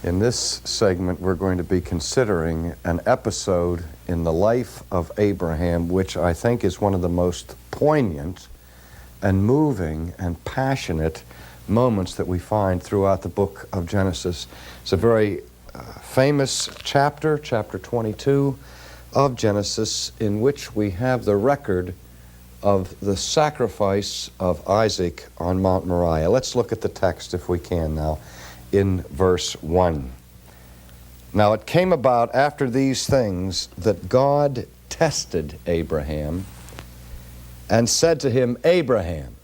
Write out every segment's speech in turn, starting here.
In this segment, we're going to be considering an episode in the life of Abraham, which I think is one of the most poignant and moving and passionate moments that we find throughout the book of Genesis. It's a very famous chapter, chapter 22 of Genesis, in which we have the record of the sacrifice of Isaac on Mount Moriah. Let's look at the text if we can now. In verse 1. Now it came about after these things that God tested Abraham and said to him, Abraham.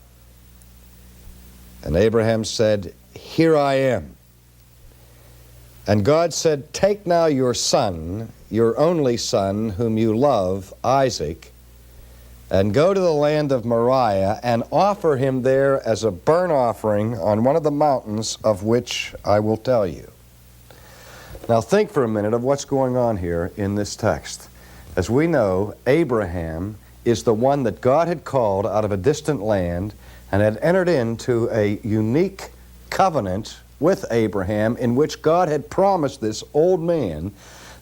And Abraham said, Here I am. And God said, Take now your son, your only son, whom you love, Isaac, and go to the land of Moriah and offer him there as a burnt offering on one of the mountains of which I will tell you. Now think for a minute of what's going on here in this text. As we know, Abraham is the one that God had called out of a distant land and had entered into a unique covenant with Abraham in which God had promised this old man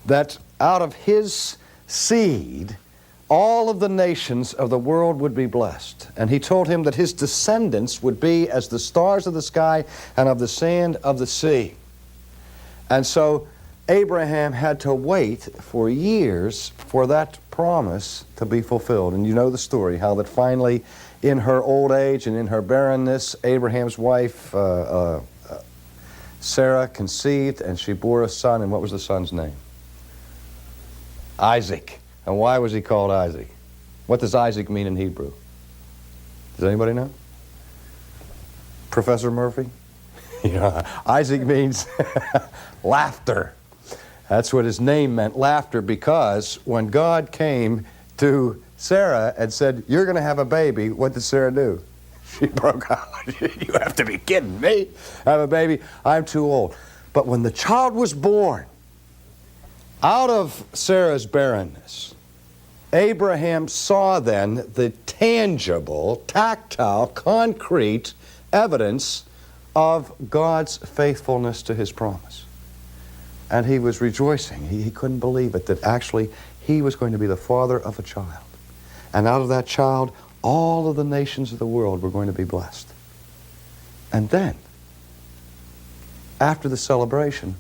that out of his seed all of the nations of the world would be blessed. And he told him that his descendants would be as the stars of the sky and of the sand of the sea. And so Abraham had to wait for years for that promise to be fulfilled. And you know the story, how that finally in her old age and in her barrenness, Abraham's wife, Sarah, conceived, and she bore a son. And what was the son's name? Isaac. And why was he called Isaac? What does Isaac mean in Hebrew? Does anybody know? Professor Murphy? Isaac means laughter. That's what his name meant, laughter, because when God came to Sarah and said, You're going to have a baby, what did Sarah do? She broke out. You have to be kidding me. Have a baby? I'm too old. But when the child was born, out of Sarah's barrenness, Abraham saw then the tangible, tactile, concrete evidence of God's faithfulness to his promise. And he was rejoicing. He couldn't believe it, that actually he was going to be the father of a child. And out of that child, all of the nations of the world were going to be blessed. And then, after the celebration,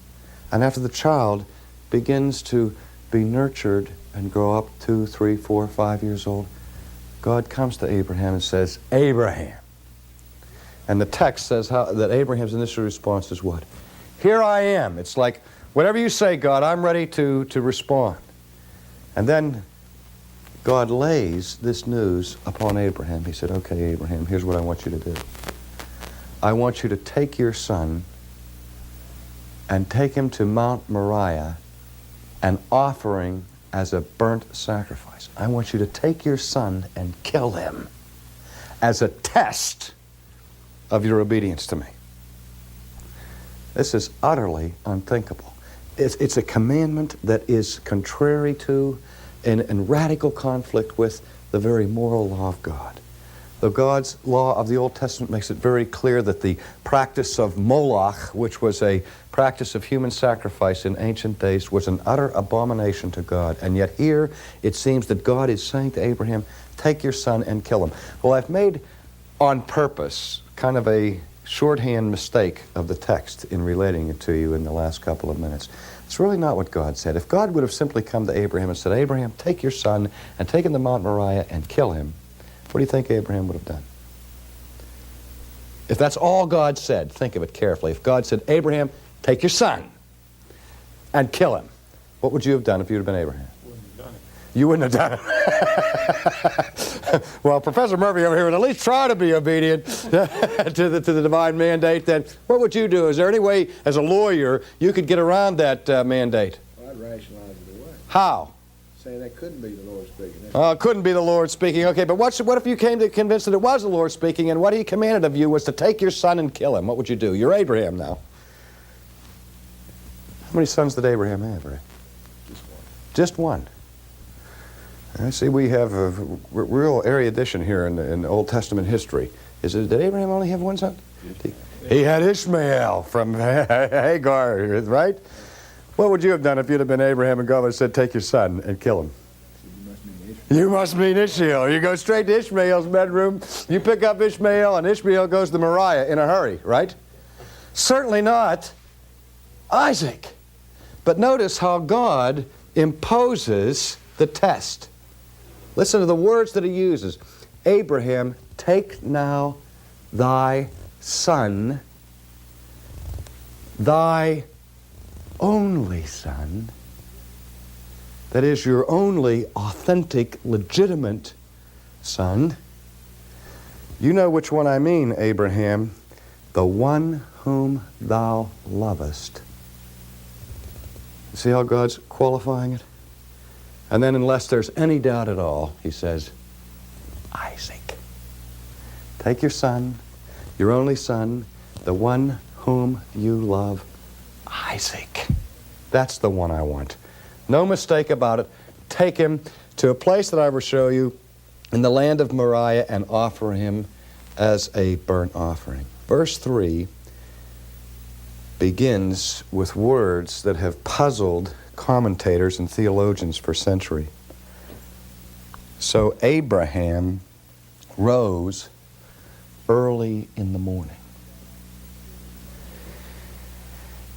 and after the child begins to be nurtured and grow up 2, 3, 4, 5 years old, God comes to Abraham and says, Abraham. And the text says that Abraham's initial response is what? Here I am. It's like, whatever you say, God, I'm ready to respond. And then God lays this news upon Abraham. He said, okay, Abraham, here's what I want you to do. I want you to take your son and take him to Mount Moriah, an offering as a burnt sacrifice. I want you to take your son and kill him as a test of your obedience to me. This is utterly unthinkable. It's a commandment that is contrary to and in radical conflict with the very moral law of God. The God's law of the Old Testament makes it very clear that the practice of Moloch, which was a practice of human sacrifice in ancient days, was an utter abomination to God. And yet here it seems that God is saying to Abraham, take your son and kill him. Well, I've made on purpose kind of a shorthand mistake of the text in relating it to you in the last couple of minutes. It's really not what God said. If God would have simply come to Abraham and said, Abraham, take your son and take him to Mount Moriah and kill him, what do you think Abraham would have done? If that's all God said, think of it carefully. If God said, Abraham, take your son and kill him, what would you have done if you had been Abraham? You wouldn't have done it. Well, Professor Murphy over here would at least try to be obedient to the divine mandate. Then what would you do? Is there any way, as a lawyer, you could get around that mandate? Well, I'd rationalize it away. How? Say that couldn't be the Lord speaking. It couldn't be the Lord speaking. Okay, but what if you came to convinced that it was the Lord speaking, and what he commanded of you was to take your son and kill him? What would you do? You're Abraham now. How many sons did Abraham have, Ray? Just one. Just one. I see we have a real erudition here in Old Testament history. Did Abraham only have one son? He had Ishmael from Hagar, right? What would you have done if you'd have been Abraham and God would have said, take your son and kill him? You must mean Ishmael. You go straight to Ishmael's bedroom, you pick up Ishmael, and Ishmael goes to Moriah in a hurry, right? Certainly not Isaac. But notice how God imposes the test. Listen to the words that he uses. Abraham, take now thy son, thy only son, that is your only authentic, legitimate son. You know which one I mean, Abraham, the one whom thou lovest. See how God's qualifying it? And then, unless there's any doubt at all, he says, Isaac. Take your son, your only son, the one whom you love, Isaac. That's the one I want. No mistake about it. Take him to a place that I will show you in the land of Moriah and offer him as a burnt offering. Verse 3 begins with words that have puzzled commentators and theologians for centuries. So Abraham rose early in the morning,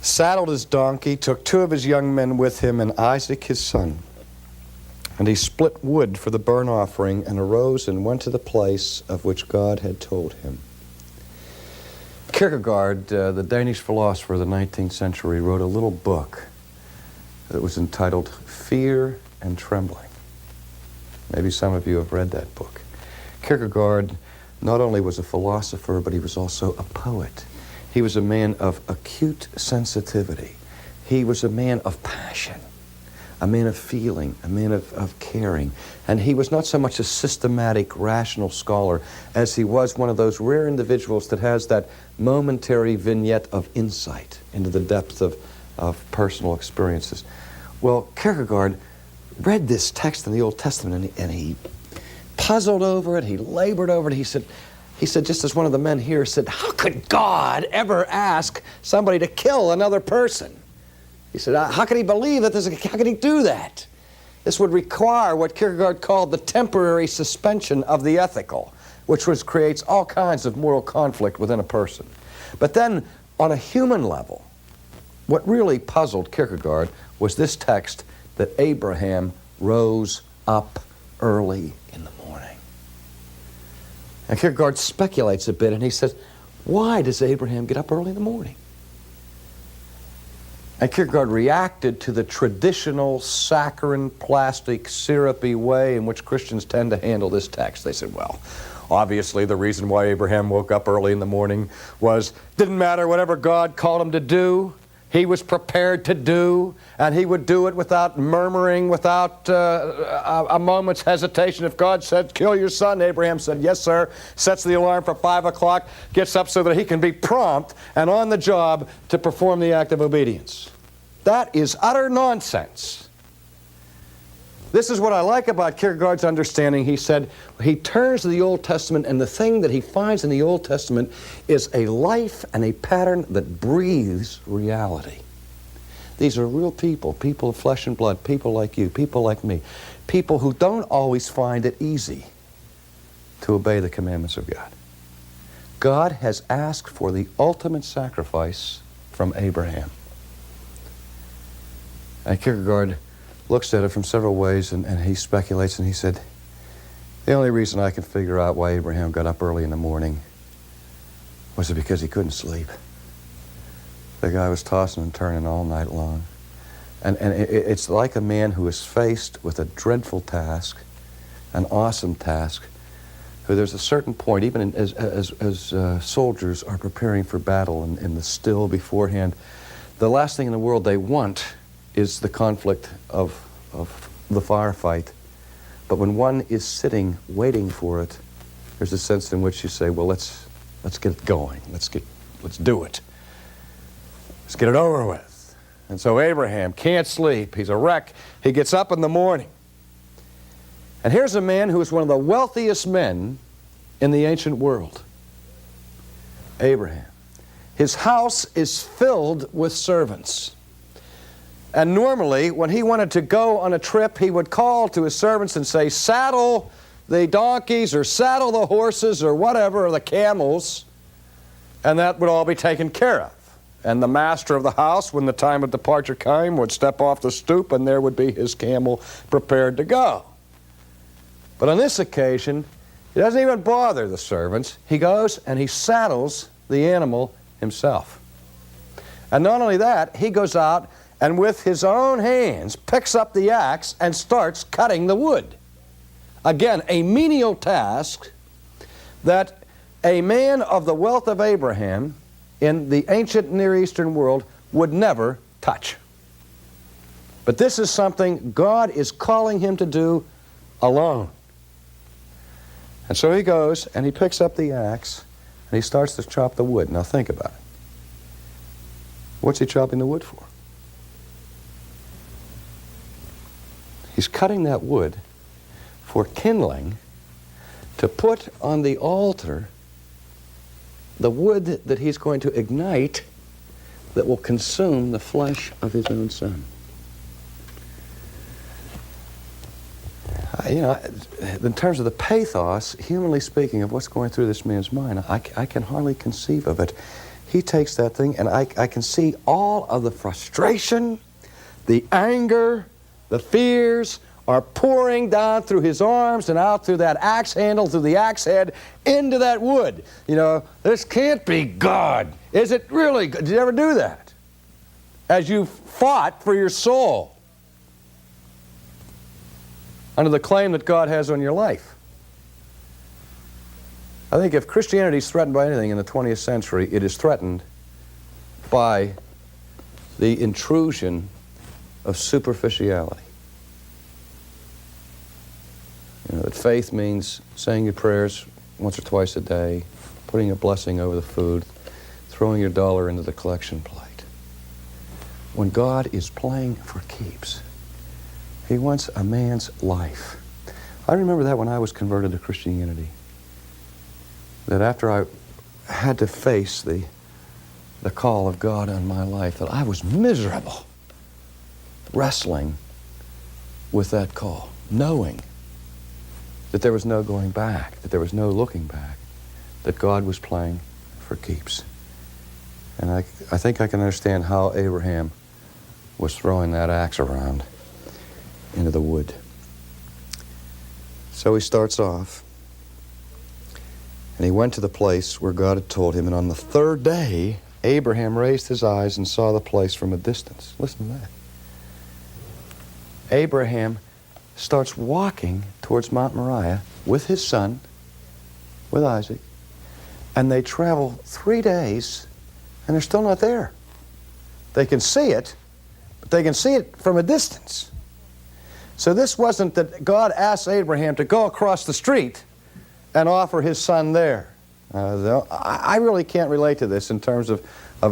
saddled his donkey, took 2 of his young men with him and Isaac his son. And he split wood for the burnt offering and arose and went to the place of which God had told him. Kierkegaard, the Danish philosopher of the 19th century, wrote a little book that was entitled Fear and Trembling. Maybe some of you have read that book. Kierkegaard not only was a philosopher, but he was also a poet. He was a man of acute sensitivity. He was a man of passion, a man of feeling, a man of caring. And he was not so much a systematic, rational scholar as he was one of those rare individuals that has that momentary vignette of insight into the depth of personal experiences. Well, Kierkegaard read this text in the Old Testament and he puzzled over it, he labored over it. He said, just as one of the men here said, how could God ever ask somebody to kill another person? He said, how could he believe that how could he do that? This would require what Kierkegaard called the temporary suspension of the ethical, which creates all kinds of moral conflict within a person. But then, on a human level, what really puzzled Kierkegaard was this text that Abraham rose up early in the morning. And Kierkegaard speculates a bit and he says, why does Abraham get up early in the morning? And Kierkegaard reacted to the traditional saccharine, plastic, syrupy way in which Christians tend to handle this text. They said, well, obviously the reason why Abraham woke up early in the morning didn't matter whatever God called him to do. He was prepared to do, and he would do it without murmuring, without a moment's hesitation. If God said, kill your son, Abraham said, yes, sir, sets the alarm for 5 o'clock, gets up so that he can be prompt and on the job to perform the act of obedience. That is utter nonsense. This is what I like about Kierkegaard's understanding. He said he turns to the Old Testament, and the thing that he finds in the Old Testament is a life and a pattern that breathes reality. These are real people, people of flesh and blood, people like you, people like me, people who don't always find it easy to obey the commandments of God. God has asked for the ultimate sacrifice from Abraham. And Kierkegaard looks at it from several ways, and he speculates, and he said, the only reason I can figure out why Abraham got up early in the morning was it because he couldn't sleep. The guy was tossing and turning all night long. And it's like a man who is faced with a dreadful task, an awesome task, who there's a certain point, even as soldiers are preparing for battle in the still beforehand, the last thing in the world they want is the conflict of the firefight. But when one is sitting, waiting for it, there's a sense in which you say, well, let's get it going. Let's do it. Let's get it over with. And so Abraham can't sleep. He's a wreck. He gets up in the morning. And here's a man who is one of the wealthiest men in the ancient world. Abraham. His house is filled with servants. And normally, when he wanted to go on a trip, he would call to his servants and say, saddle the donkeys or saddle the horses or whatever, or the camels, and that would all be taken care of. And the master of the house, when the time of departure came, would step off the stoop and there would be his camel prepared to go. But on this occasion, he doesn't even bother the servants. He goes and he saddles the animal himself. And not only that, he goes out and with his own hands picks up the axe and starts cutting the wood. Again, a menial task that a man of the wealth of Abraham in the ancient Near Eastern world would never touch. But this is something God is calling him to do alone. And so he goes and he picks up the axe and he starts to chop the wood. Now think about it. What's he chopping the wood for? He's cutting that wood for kindling to put on the altar the wood that he's going to ignite that will consume the flesh of his own son. You know, in terms of the pathos, humanly speaking, of what's going through this man's mind, I can hardly conceive of it. He takes that thing, and I can see all of the frustration, the anger, the fears are pouring down through his arms and out through that axe handle, through the axe head, into that wood. You know, this can't be God. Is it really good? Did you ever do that? As you fought for your soul under the claim that God has on your life. I think if Christianity is threatened by anything in the 20th century, it is threatened by the intrusion of superficiality. You know, that faith means saying your prayers once or twice a day, putting a blessing over the food, throwing your dollar into the collection plate. When God is playing for keeps, He wants a man's life. I remember that when I was converted to Christianity, that after I had to face the call of God on my life, that I was miserable wrestling with that call, knowing that there was no going back, that there was no looking back, that God was playing for keeps. And I think I can understand how Abraham was throwing that axe around into the wood. So he starts off, and he went to the place where God had told him, and on the third day, Abraham raised his eyes and saw the place from a distance. Listen to that. Abraham starts walking towards Mount Moriah with his son, with Isaac, and they travel 3 days, and they're still not there. They can see it, but they can see it from a distance. So this wasn't that God asked Abraham to go across the street and offer his son there. I really can't relate to this in terms of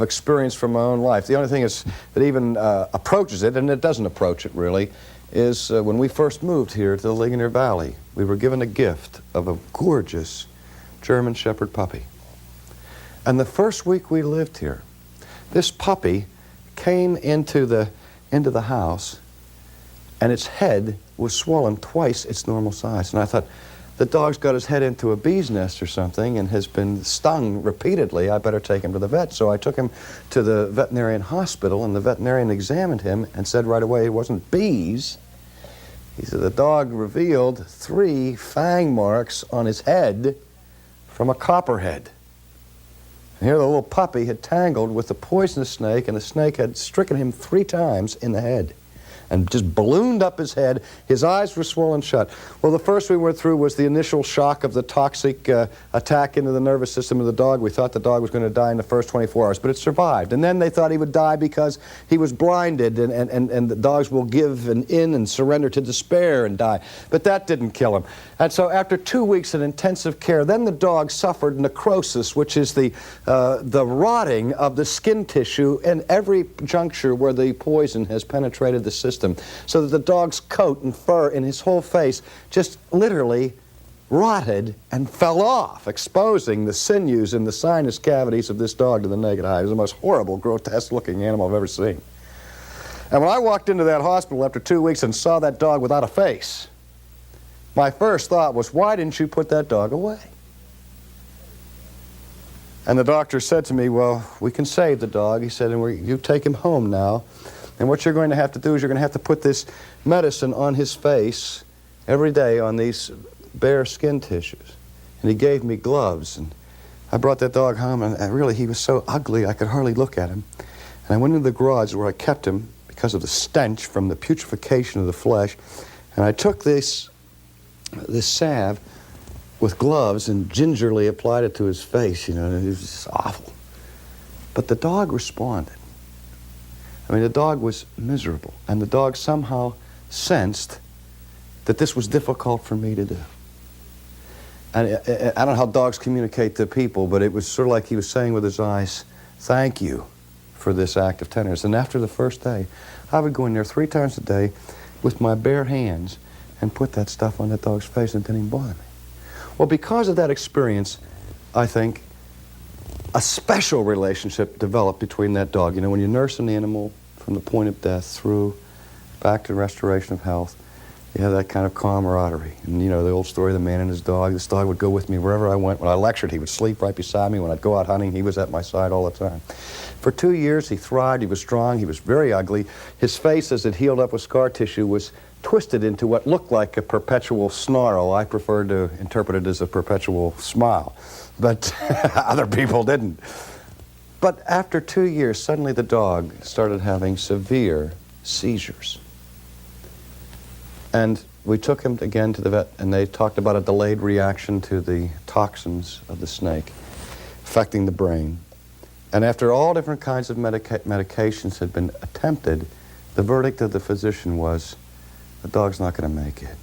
experience from my own life. The only thing is that even approaches it, and it doesn't approach it really, is when we first moved here to the Ligonier Valley, we were given a gift of a gorgeous German Shepherd puppy. And the first week we lived here, this puppy came into the house, and its head was swollen twice its normal size. And I thought, the dog's got his head into a bee's nest or something and has been stung repeatedly. I better take him to the vet. So I took him to the veterinarian hospital, and the veterinarian examined him and said right away it wasn't bees. He said the dog revealed 3 fang marks on his head from a copperhead. And here the little puppy had tangled with the poisonous snake, and the snake had stricken him 3 times in the head and just ballooned up his head. His eyes were swollen shut. Well, the first we went through was the initial shock of the toxic attack into the nervous system of the dog. We thought the dog was going to die in the first 24 hours, but it survived. And then they thought he would die because he was blinded, and the dogs will give in and surrender to despair and die. But that didn't kill him. And so after 2 weeks of intensive care, then the dog suffered necrosis, which is the rotting of the skin tissue in every juncture where the poison has penetrated the system, so that the dog's coat and fur and his whole face just literally rotted and fell off, exposing the sinews in the sinus cavities of this dog to the naked eye. It was the most horrible, grotesque-looking animal I've ever seen. And when I walked into that hospital after 2 weeks and saw that dog without a face, my first thought was, why didn't you put that dog away? And the doctor said to me, well, we can save the dog. He said, and you take him home now. And what you're going to have to do is you're going to have to put this medicine on his face every day on these bare skin tissues. And he gave me gloves. And I brought that dog home, and really he was so ugly I could hardly look at him. And I went into the garage where I kept him because of the stench from the putrefaction of the flesh. And I took this salve with gloves and gingerly applied it to his face, you know, and it was just awful. But the dog responded. I mean, the dog was miserable, and the dog somehow sensed that this was difficult for me to do. And I don't know how dogs communicate to people, but it was sort of like he was saying with his eyes, thank you for this act of tenderness. And after the first day, I would go in there 3 times a day with my bare hands and put that stuff on that dog's face, and it didn't even bother me. Well, because of that experience, I think a special relationship developed between that dog. You know, when you nurse an animal from the point of death through back to restoration of health, you have that kind of camaraderie. And you know, the old story of the man and his dog. This dog would go with me wherever I went. When I lectured, he would sleep right beside me. When I'd go out hunting, he was at my side all the time. For 2 years, he thrived. He was strong. He was very ugly. His face, as it healed up with scar tissue, was twisted into what looked like a perpetual snarl. I preferred to interpret it as a perpetual smile, but other people didn't. But after 2 years, suddenly the dog started having severe seizures. And we took him again to the vet, and they talked about a delayed reaction to the toxins of the snake affecting the brain. And after all different kinds of medications had been attempted, the verdict of the physician was, the dog's not going to make it.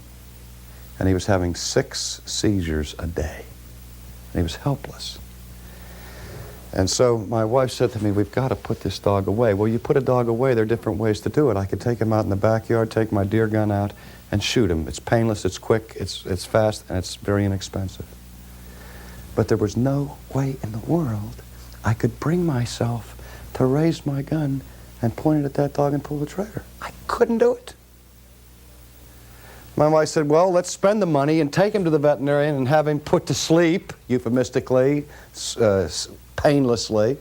And he was having 6 seizures a day. And he was helpless. And so my wife said to me, we've got to put this dog away. Well, you put a dog away, there are different ways to do it. I could take him out in the backyard, take my deer gun out, and shoot him. It's painless, it's quick, it's fast, and it's very inexpensive. But there was no way in the world I could bring myself to raise my gun and point it at that dog and pull the trigger. I couldn't do it. My wife said, well, let's spend the money and take him to the veterinarian and have him put to sleep, euphemistically, painlessly.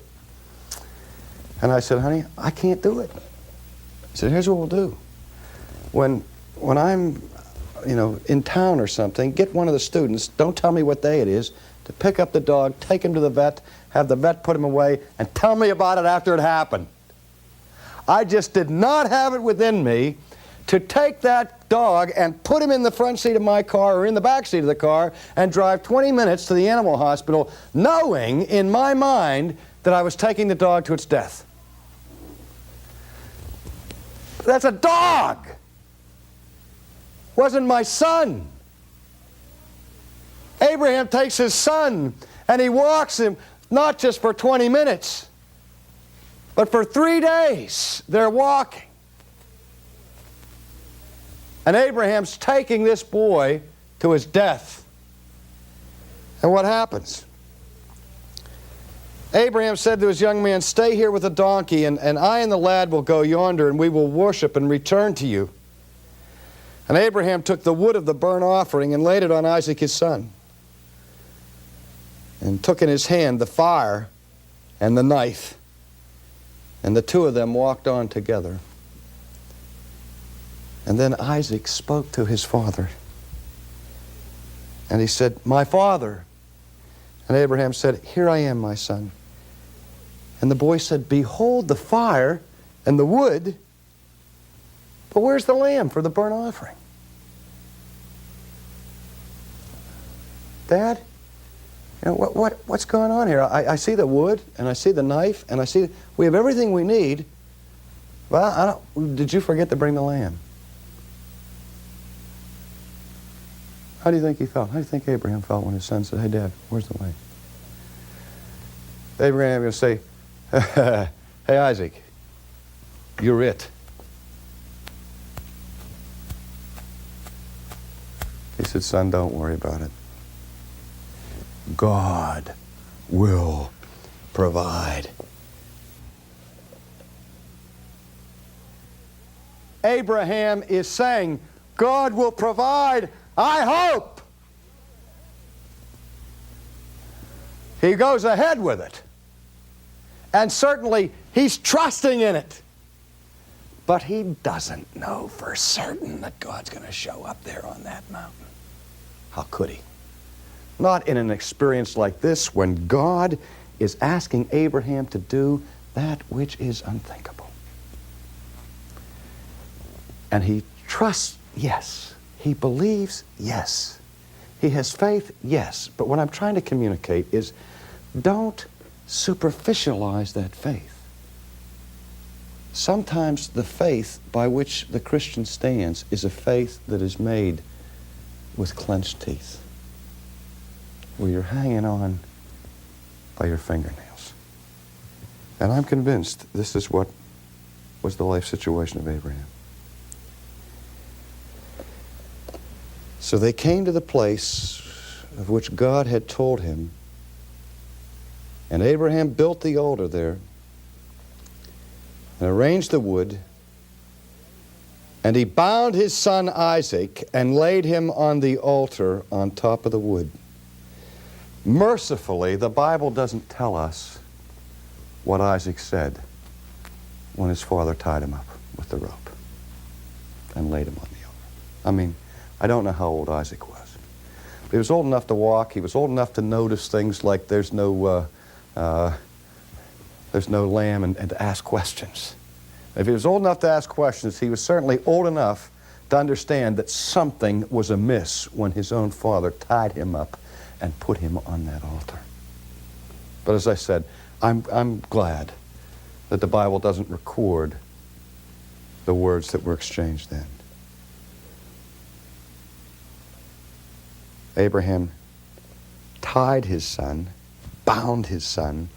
And I said, honey, I can't do it. He said, here's what we'll do. When I'm, you know, in town or something, get one of the students, don't tell me what day it is, to pick up the dog, take him to the vet, have the vet put him away, and tell me about it after it happened. I just did not have it within me to take that dog and put him in the front seat of my car or in the back seat of the car and drive 20 minutes to the animal hospital, knowing in my mind that I was taking the dog to its death. That's a dog. Wasn't my son. Abraham takes his son and he walks him not just for 20 minutes, but for 3 days they're walking. And Abraham's taking this boy to his death. And what happens? Abraham said to his young man, stay here with the donkey, and I and the lad will go yonder, and we will worship and return to you. And Abraham took the wood of the burnt offering and laid it on Isaac his son, and took in his hand the fire and the knife, and the two of them walked on together. And then Isaac spoke to his father. And he said, my father. And Abraham said, here I am, my son. And the boy said, behold the fire and the wood, but where's the lamb for the burnt offering? Dad, you know, what's going on here? I see the wood, and I see the knife, and I see we have everything we need. Well, did you forget to bring the lamb? How do you think he felt? How do you think Abraham felt when his son said, hey, Dad, where's the lamb? Abraham will say, hey, Isaac, you're it. He said, son, don't worry about it. God will provide. Abraham is saying, God will provide, I hope. He goes ahead with it. And certainly, he's trusting in it. But he doesn't know for certain that God's going to show up there on that mountain. How could he? Not in an experience like this, when God is asking Abraham to do that which is unthinkable. And he trusts, yes. He believes, yes. He has faith, yes. But what I'm trying to communicate is, don't superficialize that faith. Sometimes the faith by which the Christian stands is a faith that is made with clenched teeth, where you're hanging on by your fingernails. And I'm convinced this is what was the life situation of Abraham. So they came to the place of which God had told him, and Abraham built the altar there and arranged the wood, and he bound his son Isaac and laid him on the altar on top of the wood. Mercifully, the Bible doesn't tell us what Isaac said when his father tied him up with the rope and laid him on the altar. I mean, I don't know how old Isaac was. But he was old enough to walk. He was old enough to notice things like there's no lamb and to ask questions. If he was old enough to ask questions, he was certainly old enough to understand that something was amiss when his own father tied him up and put him on that altar. But as I said, I'm glad that the Bible doesn't record the words that were exchanged then. Abraham tied his son, bound his son,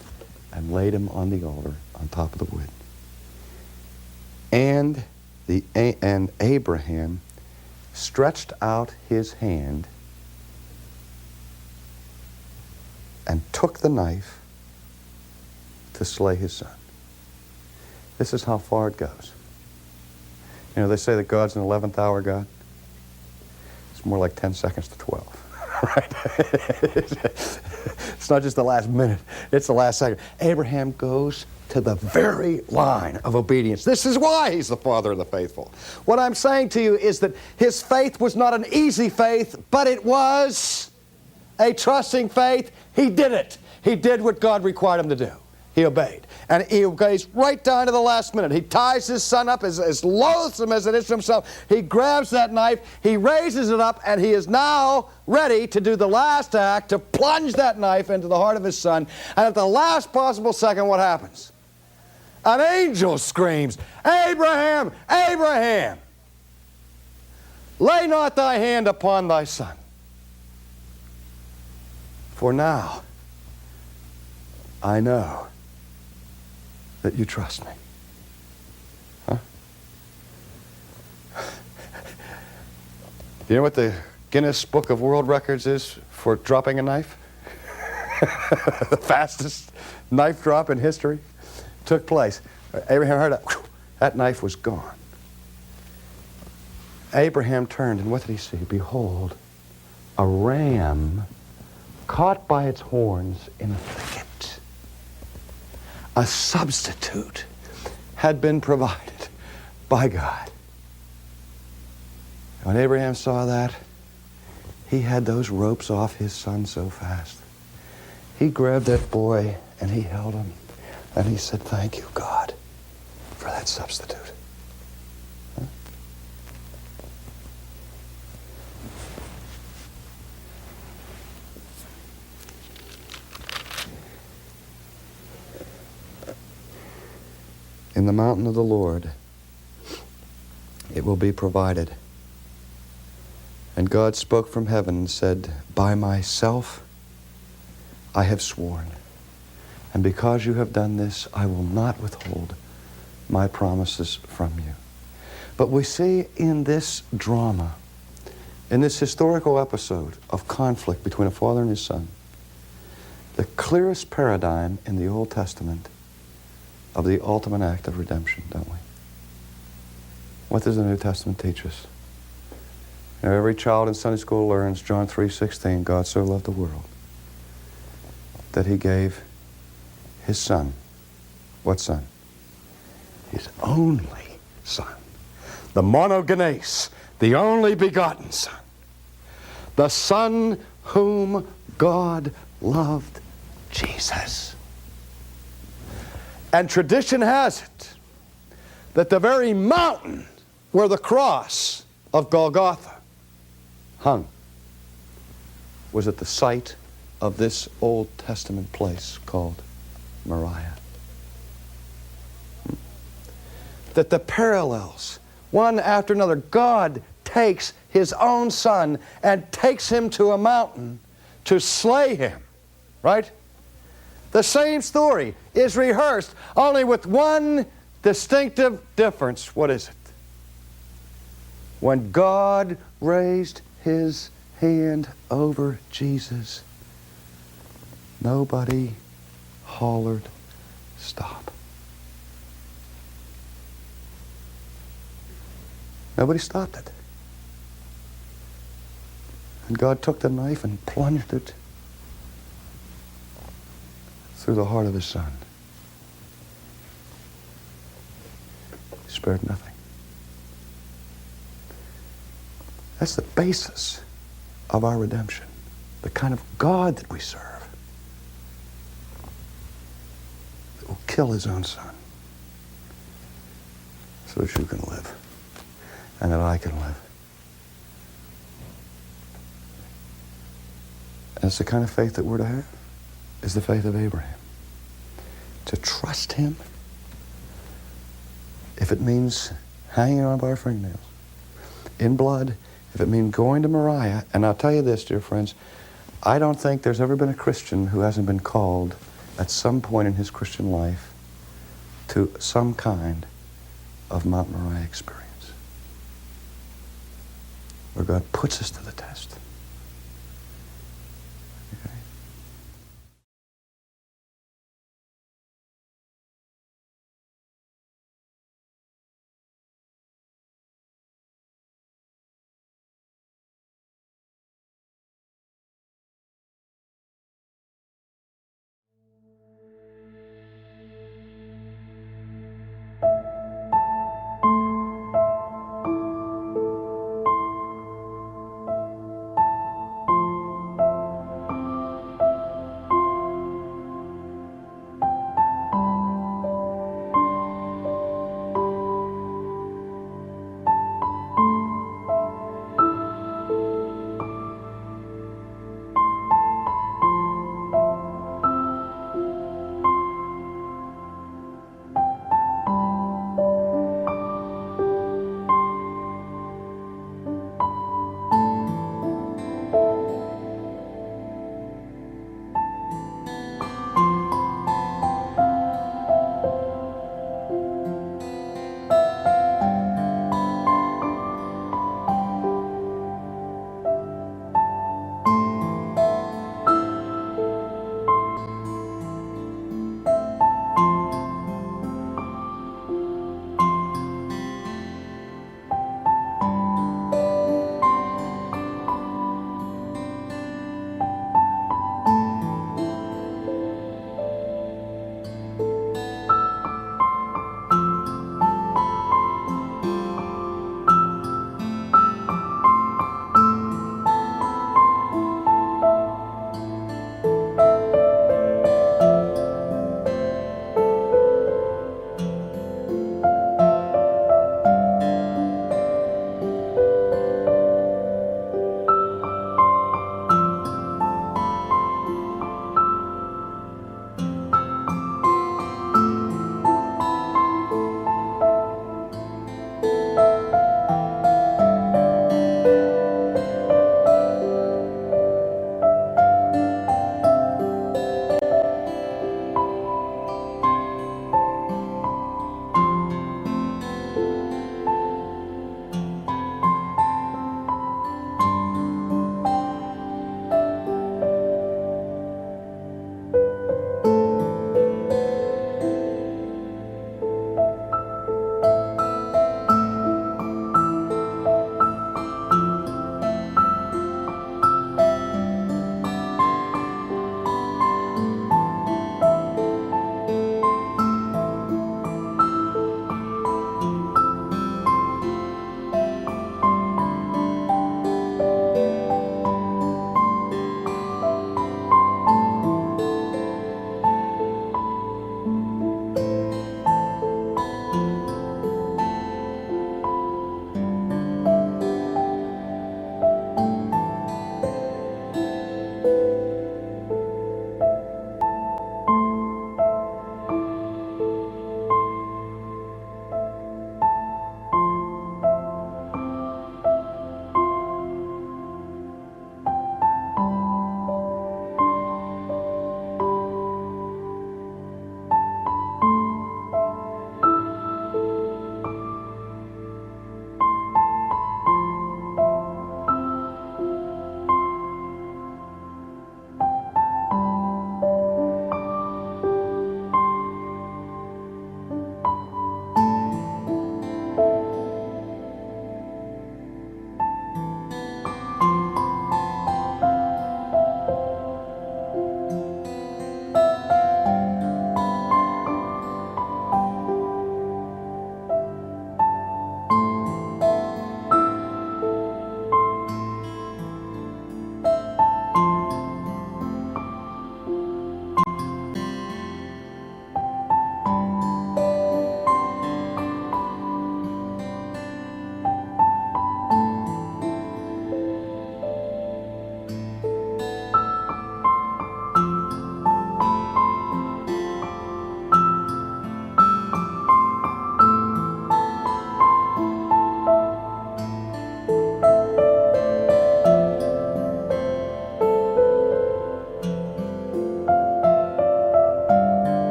and laid him on the altar on top of the wood. And Abraham stretched out his hand and took the knife to slay his son. This is how far it goes. You know, they say that God's an 11th hour God. It's more like 10 seconds to 12. Right? It's not just the last minute, it's the last second. Abraham goes to the very line of obedience. This is why he's the father of the faithful. What I'm saying to you is that his faith was not an easy faith, but it was a trusting faith. He did it. He did what God required him to do. He obeyed. And he obeys right down to the last minute. He ties his son up, as loathsome as it is to himself. He grabs that knife, he raises it up, and he is now ready to do the last act, to plunge that knife into the heart of his son. And at the last possible second, what happens? An angel screams, "Abraham, Abraham, lay not thy hand upon thy son. For now I know that you trust me." Huh? You know what the Guinness Book of World Records is for dropping a knife? The fastest knife drop in history took place. Abraham heard that. That knife was gone. Abraham turned, and what did he see? Behold, a ram caught by its horns in a thicket. A substitute had been provided by God. When Abraham saw that, he had those ropes off his son so fast. He grabbed that boy and he held him and he said, "Thank you, God, for that substitute." Huh? In the mountain of the Lord, it will be provided. And God spoke from heaven and said, "By myself I have sworn, and because you have done this, I will not withhold my promises from you." But we see in this drama, in this historical episode of conflict between a father and his son, the clearest paradigm in the Old Testament of the ultimate act of redemption, don't we? What does the New Testament teach us? You know, every child in Sunday school learns John 3:16, God so loved the world that he gave his Son. What Son? His only Son. The monogenes, the only begotten Son. The Son whom God loved, Jesus. And tradition has it that the very mountain where the cross of Golgotha hung was at the site of this Old Testament place called Moriah. That the parallels, one after another, God takes his own Son and takes him to a mountain to slay him, right? The same story is rehearsed, only with one distinctive difference. What is it? When God raised his hand over Jesus, nobody hollered, stop. Nobody stopped it. And God took the knife and plunged it through the heart of his Son. He spared nothing. That's the basis of our redemption, the kind of God that we serve, that will kill his own Son so that you can live and that I can live. And it's the kind of faith that we're to have, is the faith of Abraham. To trust him, if it means hanging on by our fingernails, in blood, if it means going to Moriah. And I'll tell you this, dear friends, I don't think there's ever been a Christian who hasn't been called at some point in his Christian life to some kind of Mount Moriah experience, where God puts us to the test.